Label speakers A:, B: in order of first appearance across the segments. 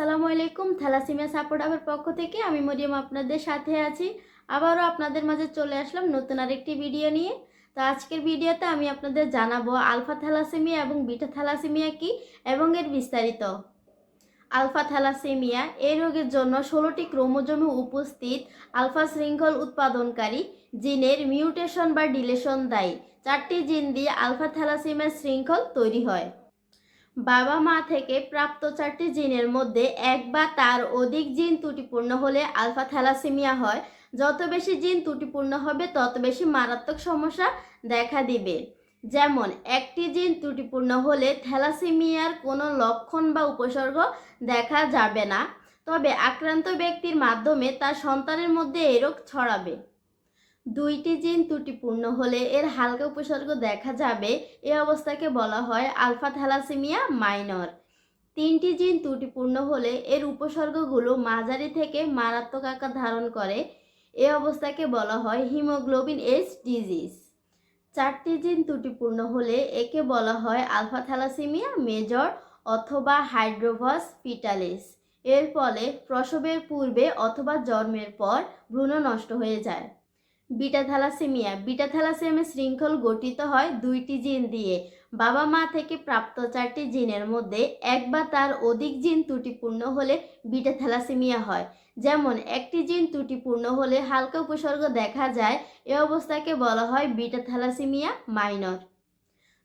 A: আসসালামু আলাইকুম। Thalassaemia support হাবের পক্ষ থেকে আমি মরিয়ম আপনাদের সাথে আছি। আবারও আপনাদের মাঝে চলে আসলাম নতুন আরেকটি ভিডিও নিয়ে। তো আজকের ভিডিওতে আমি আপনাদের জানাবো আলফা থ্যালাসেমিয়া এবং বিটা থ্যালাসেমিয়া কি এবং এর বিস্তারিত। আলফা থ্যালাসেমিয়া এই রোগের জন্য 16টি ক্রোমোজোমে উপস্থিত আলফা শৃঙ্খল উৎপাদনকারী জিনের মিউটেশন বা ডিলেশন দায়ী। 4টি জিন দিয়ে আলফা থ্যালাসেমিয়া শৃঙ্খল তৈরি হয়। বাবা মা থেকে প্রাপ্ত 4টি জিনের মধ্যে এক বা তার অধিক জিন ত্রুটিপূর্ণ হলে আলফা থ্যালাসেমিয়া হয়। যত বেশি জিন ত্রুটিপূর্ণ হবে তত বেশি মারাত্মক সমস্যা দেখা দিবে। যেমন একটি জিন ত্রুটিপূর্ণ হলে থ্যালাসেমিয়ার কোনো লক্ষণ বা উপসর্গ দেখা যাবে না, তবে আক্রান্ত ব্যক্তির মাধ্যমে তার সন্তানের মধ্যে এই রোগ ছড়াবে। 2টি জিন ত্রুটিপূর্ণ হলে এর হালকা উপসর্গ দেখা যাবে। এই অবস্থাকে বলা হয় আলফা থ্যালাসেমিয়া মাইনর। 3টি জিন ত্রুটিপূর্ণ হলে এর উপসর্গগুলো মাঝারি থেকে মারাত্মক আকার ধারণ করে। এই অবস্থাকে বলা হয় হিমোগ্লোবিন এস ডিজিজ। 4টি জিন ত্রুটিপূর্ণ হলে একে বলা হয় আলফা থ্যালাসেমিয়া মেজর অথবা হাইড্রোভাস পিটালিস। এর ফলে প্রসবের পূর্বে অথবা জন্মের পর ভ্রূণ নষ্ট হয়ে যায়। বিটা থ্যালাসেমিয়া শৃঙ্খল গঠিত হয় 2টি জিন দিয়ে। বাবা মা থেকে প্রাপ্ত 4টি জিনের মধ্যে এক বা তার অধিক জিন ত্রুটিপূর্ণ হলে বিটা থ্যালাসেমিয়া হয়। যেমন একটি জিন ত্রুটিপূর্ণ হলে হালকা উপসর্গ দেখা যায়। এ অবস্থাকে বলা হয় বিটা থ্যালাসেমিয়া মাইনর।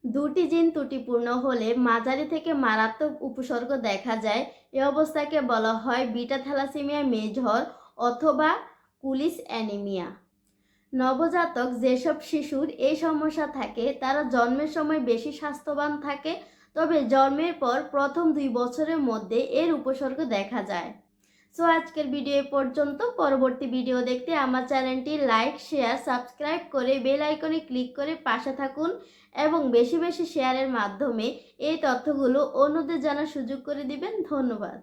A: 2টি জিন ত্রুটিপূর্ণ হলে মাঝারি থেকে মারাত্মক উপসর্গ দেখা যায়। এ অবস্থাকে বলা হয় বিটা থ্যালাসেমিয়া মেজর অথবা কুলিস অ্যানিমিয়া। নবজাতক যেসব শিশুর এই সমস্যা থাকে তারা জন্মের সময় বেশি স্বাস্থ্যবান থাকে, তবে জন্মের পর প্রথম 2 বছরের মধ্যে এর উপসর্গ দেখা যায়। সো আজকের ভিডিও পর্যন্ত। পরবর্তী ভিডিও দেখতে আমার চ্যানেলটি লাইক, শেয়ার, সাবস্ক্রাইব করে বেল আইকনে ক্লিক করে পাশে থাকুন এবং বেশি বেশি শেয়ারের মাধ্যমে এই তথ্যগুলো অন্যদের জানার সুযোগ করে দিবেন। ধন্যবাদ।